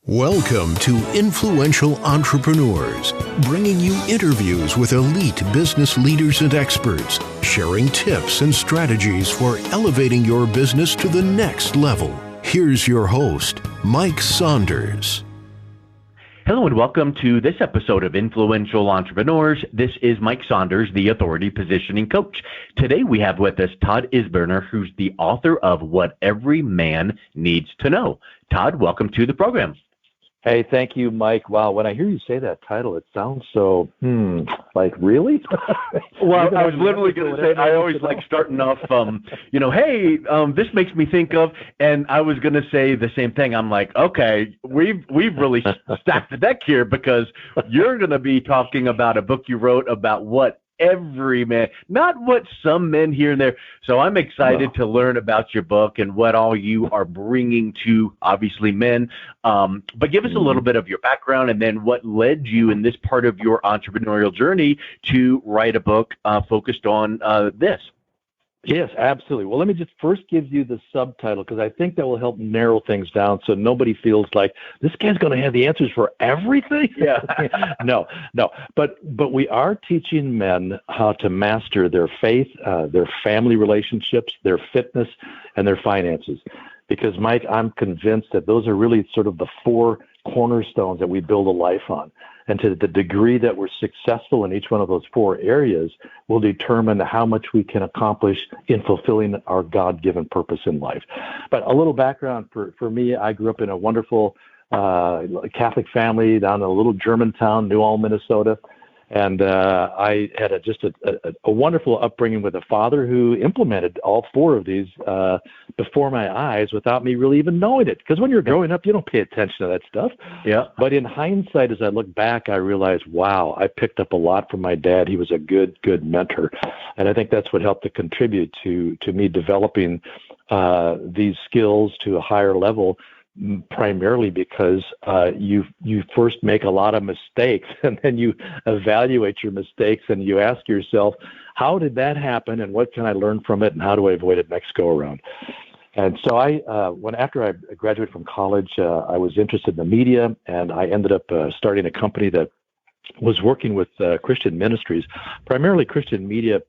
Welcome to Influential Entrepreneurs, bringing you interviews with elite business leaders and experts, sharing tips and strategies for elevating your business to the next level. Here's your host, Mike Saunders. Hello and welcome to this episode of Influential Entrepreneurs. This is Mike Saunders, the Authority Positioning Coach. Today we have with us Todd Isberner, who's the author of What Every Man Needs to Know. Todd, welcome to the program. Hey, thank you, Mike. Wow, when I hear you say that title, it sounds so, like, really? Well, I was literally going to say, I always like starting off, hey, this makes me think of, and I was going to say the same thing. I'm like, okay, we've really stacked the deck here because you're going to be talking about a book you wrote about what every man, not what some men here and there. So I'm excited to learn about your book and what all you are bringing to, obviously, men. But give us a little bit of your background and then what led you in this part of your entrepreneurial journey to write a book focused on this. Yes, absolutely. Well, let me just first give you the subtitle because I think that will help narrow things down so nobody feels like this guy's going to have the answers for everything. Yeah. No. But we are teaching men how to master their faith, their family relationships, their fitness, and their finances. Because, Mike, I'm convinced that those are really sort of the four cornerstones that we build a life on. And to the degree that we're successful in each one of those four areas will determine how much we can accomplish in fulfilling our God-given purpose in life. But a little background for me, I grew up in a wonderful Catholic family down in a little German town, New Ulm, Minnesota. And I had a wonderful upbringing with a father who implemented all four of these before my eyes without me really even knowing it. Because when you're growing up, you don't pay attention to that stuff. Yeah. But in hindsight, as I look back, I realized, wow, I picked up a lot from my dad. He was a good mentor. And I think that's what helped to contribute to me developing these skills to a higher level, primarily because you first make a lot of mistakes and then you evaluate your mistakes and you ask yourself, how did that happen and what can I learn from it and how do I avoid it next go around? And so after I graduated from college, I was interested in the media and I ended up starting a company that was working with Christian ministries, primarily Christian media,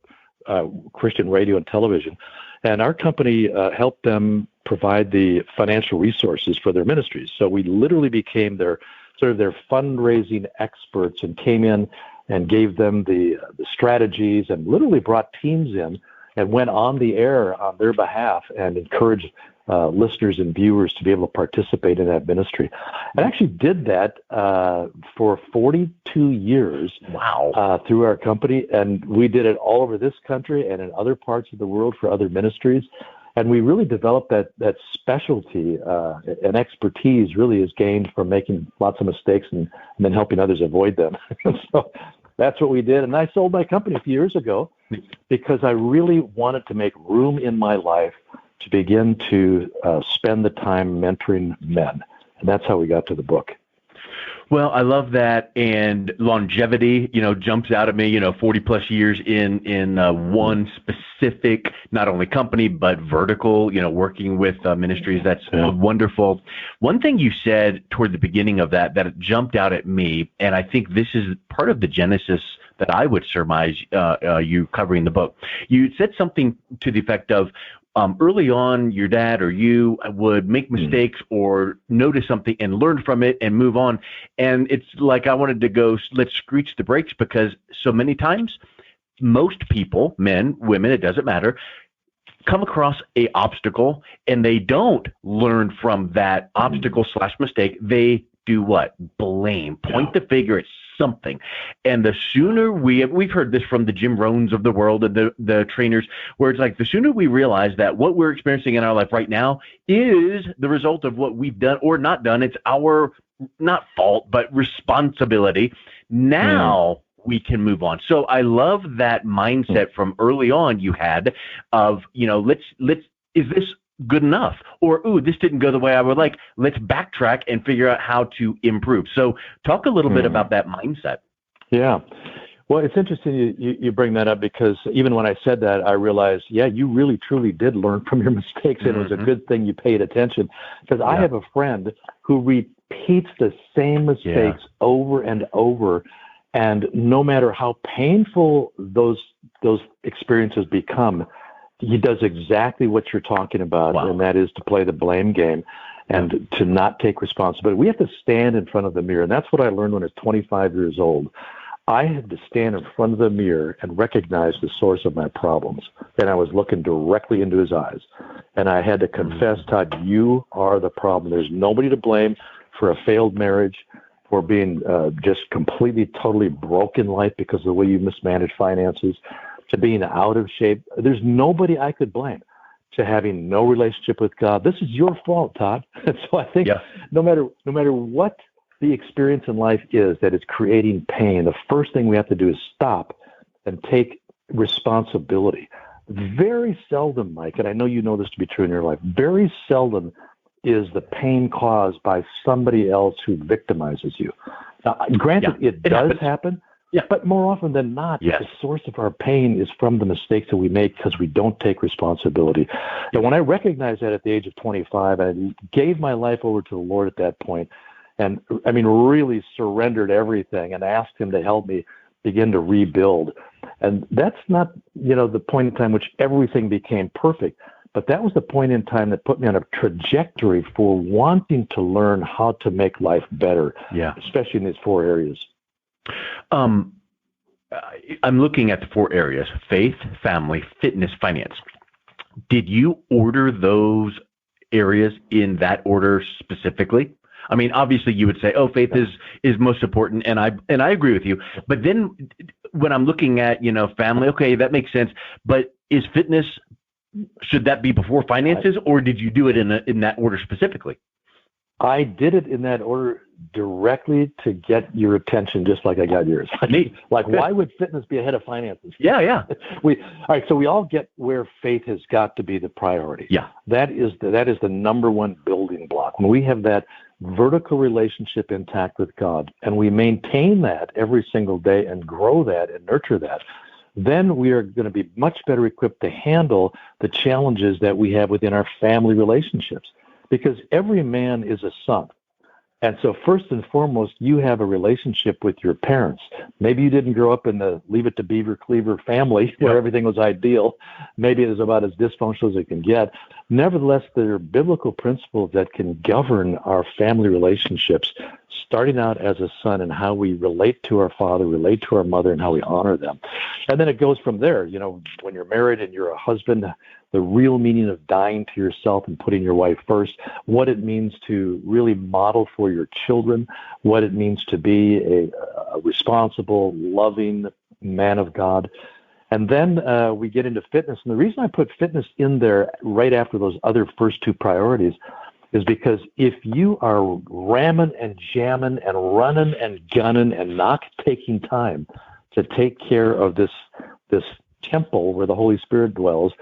Christian radio and television. And our company helped them provide the financial resources for their ministries. So we literally became their fundraising experts and came in and gave them the strategies and literally brought teams in and went on the air on their behalf and encouraged listeners and viewers to be able to participate in that ministry. I actually did that for 42 years. Wow. Through our company, and we did it all over this country and in other parts of the world for other ministries. And we really developed that specialty and expertise really is gained from making lots of mistakes and then helping others avoid them. So that's what we did. And I sold my company a few years ago because I really wanted to make room in my life to begin to spend the time mentoring men. And that's how we got to the book. Well, I love that, and longevity, jumps out at me, 40 plus years in one specific, not only company, but vertical, working with ministries. That's wonderful. One thing you said toward the beginning of that jumped out at me, and I think this is part of the genesis that I would surmise you covering the book. You said something to the effect of, early on, your dad or you would make mistakes or notice something and learn from it and move on. And it's like I wanted to go, let's screech the brakes because so many times, most people, men, women, it doesn't matter, come across a obstacle and they don't learn from that obstacle / mistake. They do what? Blame, point the finger at something. And the sooner we've heard this from the Jim Rohns of the world and the trainers, where it's like the sooner we realize that what we're experiencing in our life right now is the result of what we've done or not done. It's our not fault, but responsibility. Now we can move on. So I love that mindset from early on you had of, let's is this good enough? Or, ooh, this didn't go the way I would like. Let's backtrack and figure out how to improve. So talk a little bit about that mindset. Yeah. Well, it's interesting you bring that up because even when I said that, I realized, you really, truly did learn from your mistakes. And it was a good thing you paid attention because I have a friend who repeats the same mistakes over and over. And no matter how painful those experiences become, he does exactly what you're talking about, and that is to play the blame game and to not take responsibility. We have to stand in front of the mirror, and that's what I learned when I was 25 years old. I had to stand in front of the mirror and recognize the source of my problems. And I was looking directly into his eyes. And I had to confess, Todd, you are the problem. There's nobody to blame for a failed marriage, for being just completely, totally broken life because of the way you mismanaged finances, to being out of shape. There's nobody I could blame, to having no relationship with God. This is your fault, Todd. And so I think no matter what the experience in life is that is creating pain, the first thing we have to do is stop and take responsibility. Very seldom, Mike, and I know you know this to be true in your life, very seldom is the pain caused by somebody else who victimizes you. Now, granted, it does happen, but more often than not, the source of our pain is from the mistakes that we make because we don't take responsibility. And when I recognized that at the age of 25, I gave my life over to the Lord at that point, and I mean, really surrendered everything and asked him to help me begin to rebuild. And that's not, the point in time which everything became perfect. But that was the point in time that put me on a trajectory for wanting to learn how to make life better, especially in these 4 areas. I'm looking at the 4 areas: faith, family, fitness, finance. Did you order those areas in that order specifically? I mean, obviously you would say, faith is most important, and I agree with you. But then when I'm looking at, family, okay, that makes sense. But is fitness, should that be before finances, or did you do it in that order specifically? I did it in that order directly to get your attention, just like I got yours. Why would fitness be ahead of finances? Yeah. All right, so we all get where faith has got to be the priority. Yeah. That is the number one building block. When we have that vertical relationship intact with God, and we maintain that every single day and grow that and nurture that, then we are going to be much better equipped to handle the challenges that we have within our family relationships. Because every man is a son. And so first and foremost, you have a relationship with your parents. Maybe you didn't grow up in the Leave It to Beaver Cleaver family where everything was ideal. Maybe it was about as dysfunctional as it can get. Nevertheless, there are biblical principles that can govern our family relationships, starting out as a son and how we relate to our father, relate to our mother, and how we honor them. And then it goes from there. When you're married and you're a husband, the real meaning of dying to yourself and putting your wife first, what it means to really model for your children, what it means to be a responsible, loving man of God. And then we get into fitness. And the reason I put fitness in there right after those other first 2 priorities is because if you are ramming and jamming and running and gunning and not taking time to take care of this temple where the Holy Spirit dwells,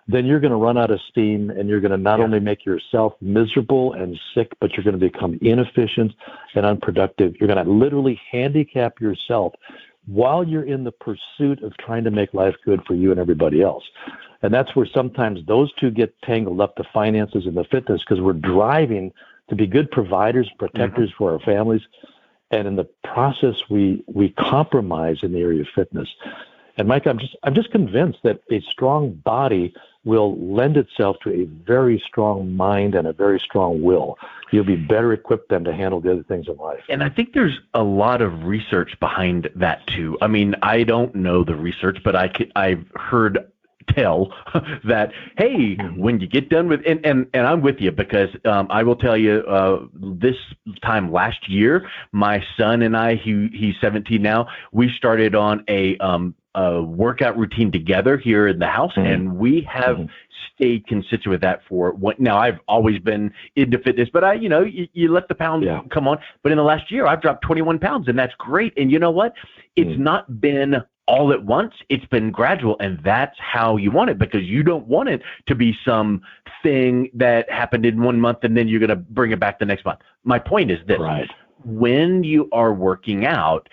then you're going to run out of steam, and you're going to not only make yourself miserable and sick, but you're going to become inefficient and unproductive. You're going to literally handicap yourself while you're in the pursuit of trying to make life good for you and everybody else. And that's where sometimes those 2 get tangled up, the finances and the fitness, because we're driving to be good providers, protectors for our families. And in the process, we compromise in the area of fitness. And Mike, I'm just convinced that a strong body will lend itself to a very strong mind and a very strong will. You'll be better equipped then to handle the other things in life. And I think there's a lot of research behind that too. I mean, I don't know the research, but I've heard tell that, hey, when you get done with, and I'm with you, because I will tell you, this time last year, my son and I, he's 17 now, we started on a workout routine together here in the house, and we have stayed consistent with that for what now. I've always been into fitness, but you let the pounds come on. But in the last year, I've dropped 21 pounds, and that's great. And you know what? It's not been all at once. It's been gradual, and that's how you want it, because you don't want it to be some thing that happened in 1 month and then you're going to bring it back the next month. My point is this. Right. When you are working out,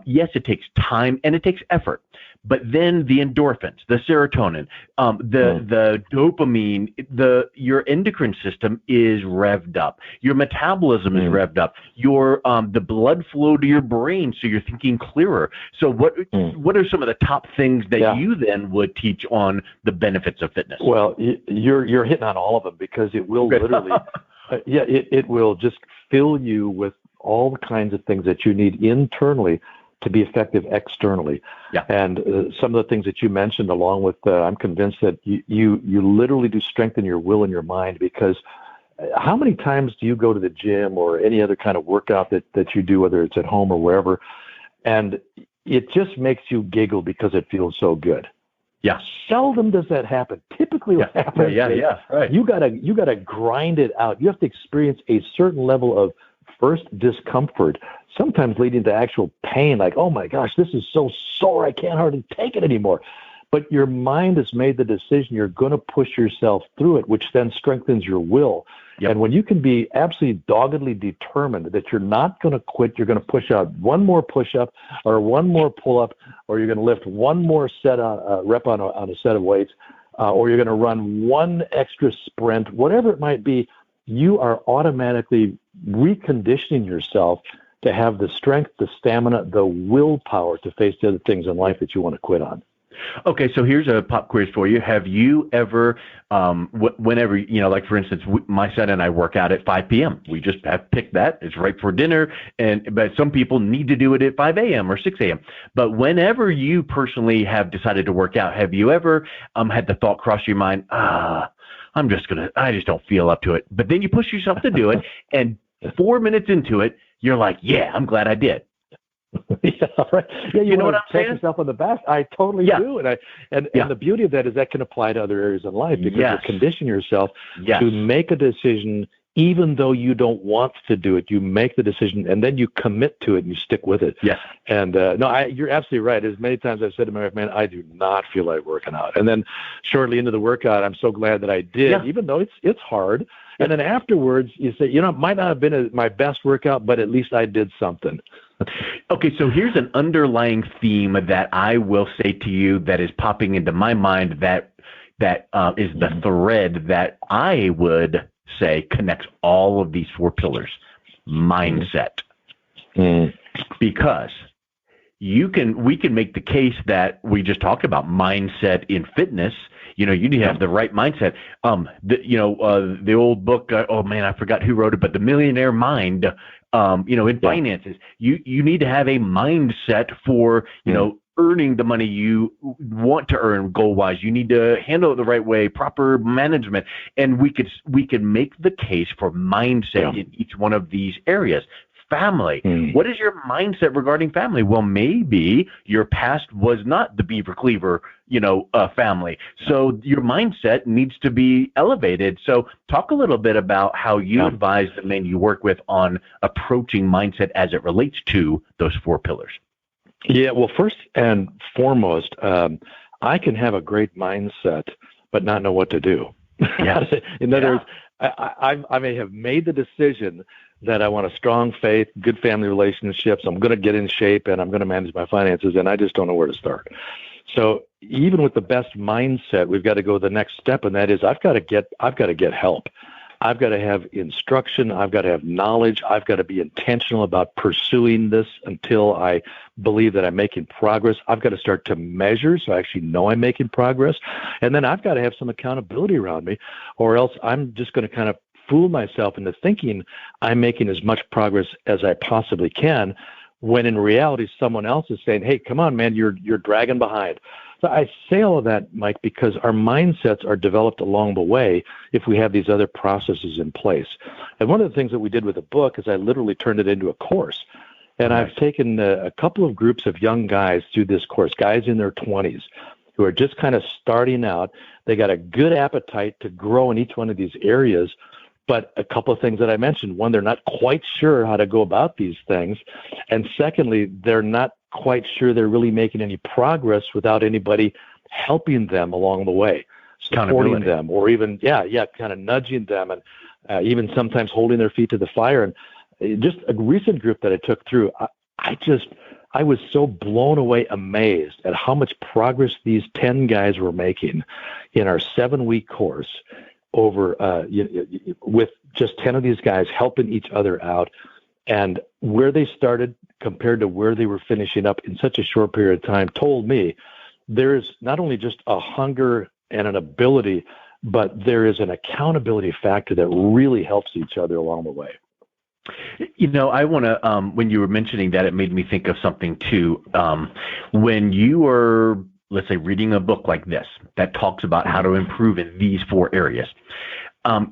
yes, it takes time and it takes effort, but then the endorphins, the serotonin, the dopamine, your endocrine system is revved up. Your metabolism is revved up. Your the blood flow to your brain, so you're thinking clearer. So what are some of the top things that you then would teach on the benefits of fitness? Well, you're hitting on all of them, because it will literally, it will just fill you with all the kinds of things that you need internally to be effective externally. Yeah. And some of the things that you mentioned, along with, I'm convinced that you literally do strengthen your will and your mind, because how many times do you go to the gym or any other kind of workout that you do, whether it's at home or wherever, and it just makes you giggle because it feels so good? Yeah. Seldom does that happen. Typically what happens is right. you gotta grind it out. You have to experience a certain level of first discomfort, sometimes leading to actual pain, like, oh my gosh, this is so sore, I can't hardly take it anymore. But your mind has made the decision you're going to push yourself through it, which then strengthens your will. Yep. And when you can be absolutely doggedly determined that you're not going to quit, you're going to push out one more push-up or one more pull-up, or you're going to lift one more rep on a set of weights, or you're going to run one extra sprint, whatever it might be, you are automatically reconditioning yourself to have the strength, the stamina, the willpower to face the other things in life that you want to quit on. Okay, so here's a pop quiz for you. Have you ever, whenever, like for instance, my son and I work out at 5 p.m. We just have picked that. It's right for dinner, but some people need to do it at 5 a.m. or 6 a.m. But whenever you personally have decided to work out, have you ever had the thought cross your mind, I just don't feel up to it. But then you push yourself to do it, and 4 minutes into it, you're like, yeah, I'm glad I did. Yeah, right. Yeah, you know what I'm pat saying? yourself on the back. I totally do, and the beauty of that is that can apply to other areas in life, because you condition yourself to make a decision, even though you don't want to do it. You make the decision, and then you commit to it, and you stick with it. Yes. And you're absolutely right. As many times I've said to my wife, man, I do not feel like working out, and then shortly into the workout, I'm so glad that I did, even though it's hard. And then afterwards, you say, it might not have been my best workout, but at least I did something. Okay, so here's an underlying theme that I will say to you that is popping into my mind that is the thread that I would say connects all of these 4 pillars. Mindset. Because we can make the case that we just talked about, mindset in fitness. You need to have the right mindset. The old book, I forgot who wrote it, but The Millionaire Mind, in finances, you need to have a mindset for, earning the money you want to earn goal-wise. You need to handle it the right way, proper management. And we could make the case for mindset in each one of these areas. Family. What is your mindset regarding family? Well, maybe your past was not the beaver cleaver, family. So your mindset needs to be elevated. So talk a little bit about how you advise the men you work with on approaching mindset as it relates to those 4 pillars. Yeah, well, first and foremost, I can have a great mindset, but not know what to do. Yeah. In other words, I may have made the decision that I want a strong faith, good family relationships, I'm going to get in shape, and I'm going to manage my finances, and I just don't know where to start. So even with the best mindset, we've got to go the next step, and that is I've got to get help. I've got to have instruction. I've got to have knowledge. I've got to be intentional about pursuing this until I believe that I'm making progress. I've got to start to measure so I actually know I'm making progress. And then I've got to have some accountability around me, or else I'm just going to kind of fool myself into thinking I'm making as much progress as I possibly can, when in reality someone else is saying, hey, come on, man, you're dragging behind. So I say all of that, Mike, because our mindsets are developed along the way if we have these other processes in place. And one of the things that we did with the book is I literally turned it into a course. And I've taken a couple of groups of young guys through this course, guys in their 20s who are just kind of starting out. They got a good appetite to grow in each one of these areas. But a couple of things that I mentioned. One, they're not quite sure how to go about these things. And secondly, they're not quite sure they're really making any progress without anybody helping them along the way, supporting them, or even, kind of nudging them, and even sometimes holding their feet to the fire. And just a recent group that I took through, I was so blown away, amazed at how much progress these 10 guys were making in our 7-week course over with just 10 of these guys helping each other out, and where they started compared to where they were finishing up in such a short period of time told me there's not only just a hunger and an ability, but there is an accountability factor that really helps each other along the way. I want to, when you were mentioning that, it made me think of something too. When you are, let's say, reading a book like this that talks about how to improve in these 4 areas,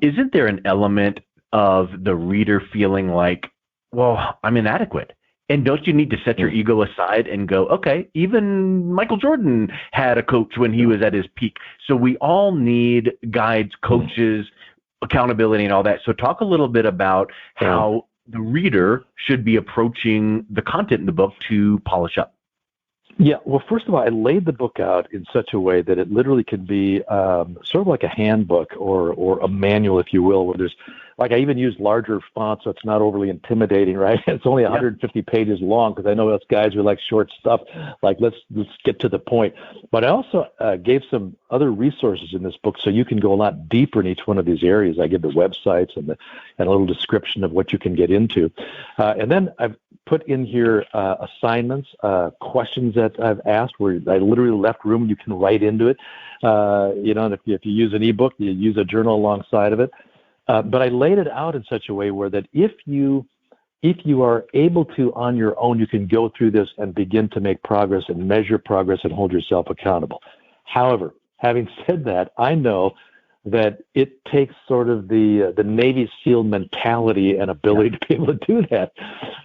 isn't there an element of the reader feeling like, well, I'm inadequate? And don't you need to set your ego aside and go, okay, even Michael Jordan had a coach when he was at his peak. So we all need guides, coaches, accountability, and all that. So talk a little bit about how the reader should be approaching the content in the book to polish up. Yeah, well, first of all, I laid the book out in such a way that it literally can be sort of like a handbook or a manual, if you will, where there's, like, I even used larger fonts so it's not overly intimidating, right? It's only 150 pages long because I know us guys who like short stuff, like let's get to the point. But I also gave some other resources in this book so you can go a lot deeper in each one of these areas. I give the websites and a little description of what you can get into. And then I've put in here assignments, questions that I've asked where I literally left room and you can write into it. And if you use an ebook, you use a journal alongside of it. But I laid it out in such a way where that if you are able to on your own, you can go through this and begin to make progress and measure progress and hold yourself accountable. However, having said that, I know that it takes sort of the Navy SEAL mentality and ability to be able to do that.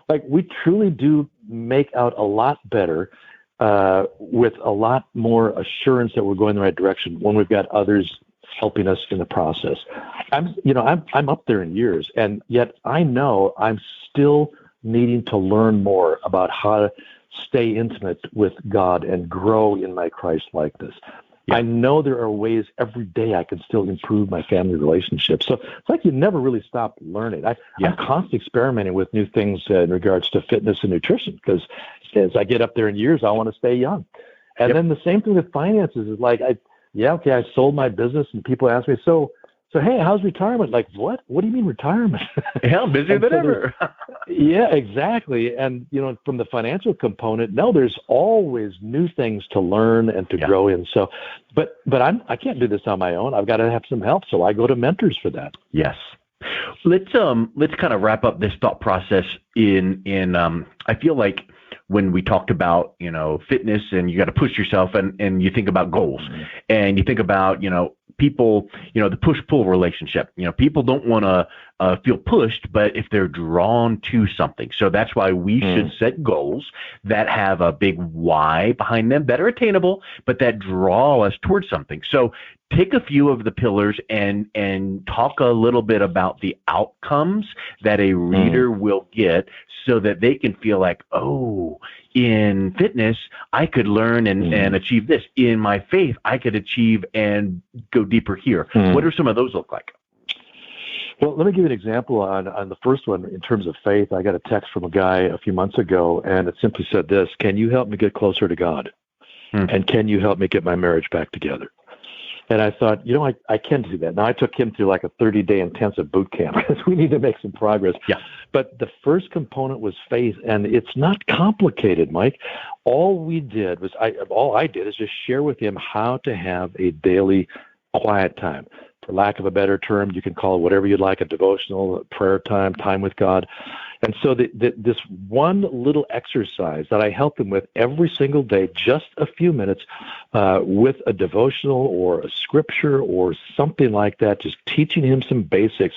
Like, we truly do make out a lot better with a lot more assurance that we're going the right direction when we've got others helping us in the process. I'm up there in years, and yet I know I'm still needing to learn more about how to stay intimate with God and grow in my Christ-likeness. Yeah. I know there are ways every day I can still improve my family relationships. So it's like you never really stop learning. I'm constantly experimenting with new things in regards to fitness and nutrition because as I get up there in years, I want to stay young. And then the same thing with finances is like, I sold my business and people ask me, so hey, how's retirement? Like, what? What do you mean retirement? Hell, busier than ever. Yeah, exactly. And, from the financial component, no, there's always new things to learn and to grow in. So, but I can't do this on my own. I've got to have some help. So I go to mentors for that. Yes. Let's kind of wrap up this thought process in I feel like when we talked about, fitness and you got to push yourself and you think about goals and you think about, people, the push-pull relationship, people don't want to feel pushed, but if they're drawn to something. So that's why we should set goals that have a big why behind them that are attainable, but that draw us towards something. So take a few of the pillars and talk a little bit about the outcomes that a reader will get so that they can feel like, oh, in fitness, I could learn and achieve this. In my faith, I could achieve and go deeper here. What do some of those look like? Well, let me give you an example on the first one. In terms of faith, I got a text from a guy a few months ago, and it simply said this: can you help me get closer to God? And can you help me get my marriage back together? And I thought, I can do that. Now, I took him through like a 30-day intensive boot camp because we need to make some progress. Yeah. But the first component was faith, and it's not complicated, Mike. All I did is just share with him how to have a daily quiet time. For lack of a better term, you can call it whatever you'd like, a devotional, a prayer time with God. And so this one little exercise that I help him with every single day, just a few minutes, with a devotional or a scripture or something like that, just teaching him some basics,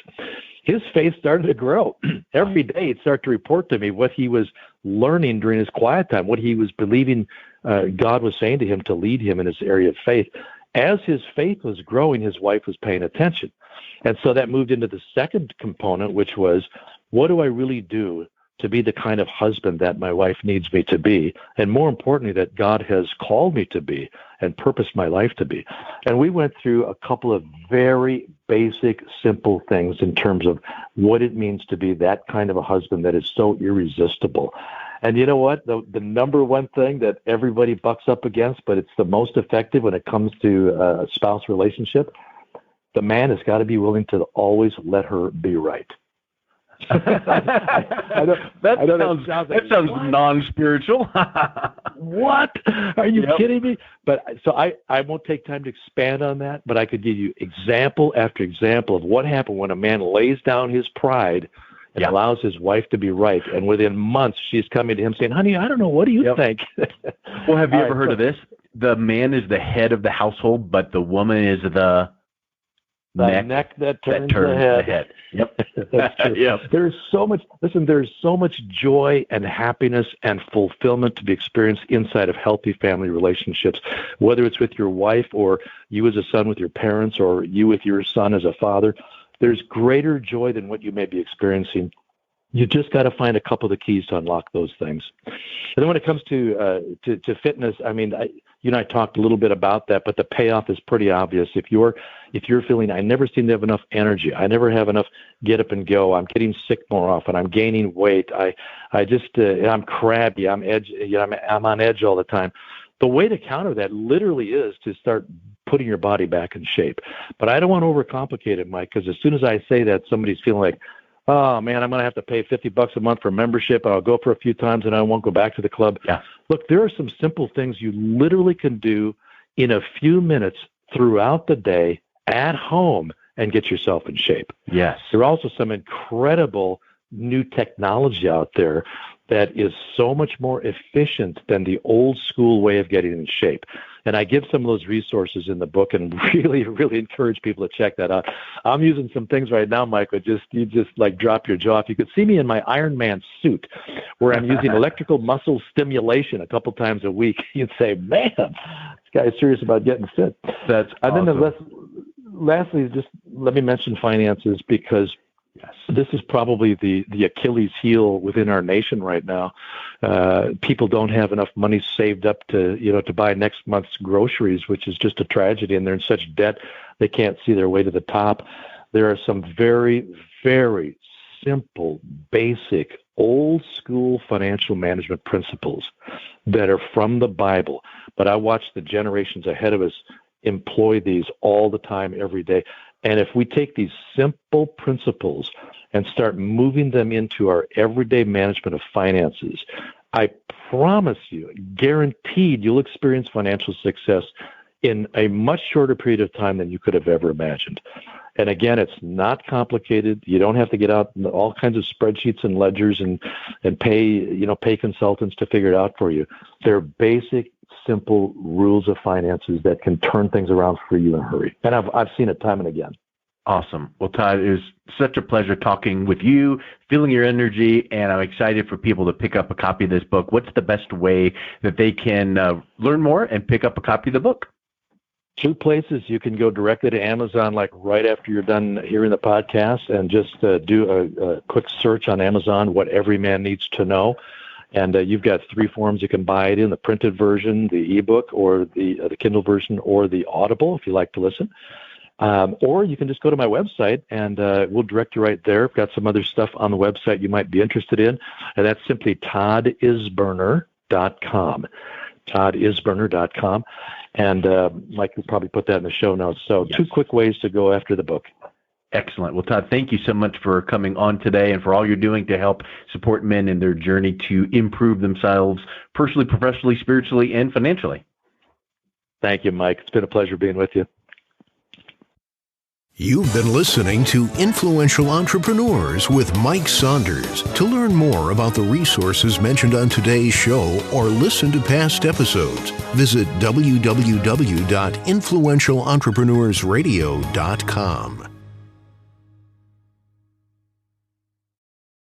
his faith started to grow. Every day he'd start to report to me what he was learning during his quiet time, what he was believing God was saying to him to lead him in his area of faith. As his faith was growing, his wife was paying attention. And so that moved into the second component, which was, what do I really do to be the kind of husband that my wife needs me to be? And more importantly, that God has called me to be and purposed my life to be. And we went through a couple of very basic, simple things in terms of what it means to be that kind of a husband that is so irresistible. And you know what? The number one thing that everybody bucks up against, but it's the most effective when it comes to a spouse relationship, the man has got to be willing to always let her be right. That sounds non-spiritual. What? Are you kidding me? But so I won't take time to expand on that, but I could give you example after example of what happened when a man lays down his pride and allows his wife to be right. And within months, she's coming to him saying, honey, I don't know. What do you think? Well, have you ever heard of this? The man is the head of the household, but the woman is the neck that turns the head. Yep. That's true. Yep. There's so much joy and happiness and fulfillment to be experienced inside of healthy family relationships, whether it's with your wife or you as a son with your parents or you with your son as a father. There's greater joy than what you may be experiencing. You just got to find a couple of the keys to unlock those things. And then when it comes to fitness, I mean, you and I talked a little bit about that, but the payoff is pretty obvious. If you're feeling, I never seem to have enough energy, I never have enough get up and go, I'm getting sick more often, I'm gaining weight, I'm crabby, I'm on edge all the time. The way to counter that literally is to start putting your body back in shape. But I don't want to overcomplicate it, Mike, because as soon as I say that, somebody's feeling like, oh, man, I'm going to have to pay $50 a month for membership, and I'll go for a few times, and I won't go back to the club. Yeah. Look, there are some simple things you literally can do in a few minutes throughout the day at home and get yourself in shape. Yes. There are also some incredible new technology out there that is so much more efficient than the old school way of getting in shape. And I give some of those resources in the book and really, really encourage people to check that out. I'm using some things right now, Mike, but you just like drop your jaw. If you could see me in my Iron Man suit where I'm using electrical muscle stimulation a couple times a week, you'd say, man, this guy is serious about getting fit. That's awesome. And then lastly, just let me mention finances because this is probably the Achilles heel within our nation right now. People don't have enough money saved up to buy next month's groceries, which is just a tragedy, and they're in such debt they can't see their way to the top. There are some very, very simple, basic, old school financial management principles that are from the Bible, but I watch the generations ahead of us employ these all the time, every day. And if we take these simple principles and start moving them into our everyday management of finances, I promise you, guaranteed, you'll experience financial success in a much shorter period of time than you could have ever imagined. And again, it's not complicated. You don't have to get out all kinds of spreadsheets and ledgers and pay consultants to figure it out for you. They're basic, simple rules of finances that can turn things around for you in a hurry. And I've seen it time and again. Awesome. Well, Todd, it was such a pleasure talking with you, feeling your energy, and I'm excited for people to pick up a copy of this book. What's the best way that they can learn more and pick up a copy of the book? 2 places. You can go directly to Amazon, like right after you're done hearing the podcast, and just do a quick search on Amazon, What Every Man Needs to Know. And you've got 3 forms you can buy it in: the printed version, the ebook, or the Kindle version, or the Audible, if you like to listen. Or you can just go to my website, and we'll direct you right there. I've got some other stuff on the website you might be interested in, and that's simply ToddIsberner.com. ToddIsberner.com. And Mike will probably put that in the show notes. So yes. 2 quick ways to go after the book. Excellent. Well, Todd, thank you so much for coming on today and for all you're doing to help support men in their journey to improve themselves personally, professionally, spiritually, and financially. Thank you, Mike. It's been a pleasure being with you. You've been listening to Influential Entrepreneurs with Mike Saunders. To learn more about the resources mentioned on today's show or listen to past episodes, visit www.influentialentrepreneursradio.com.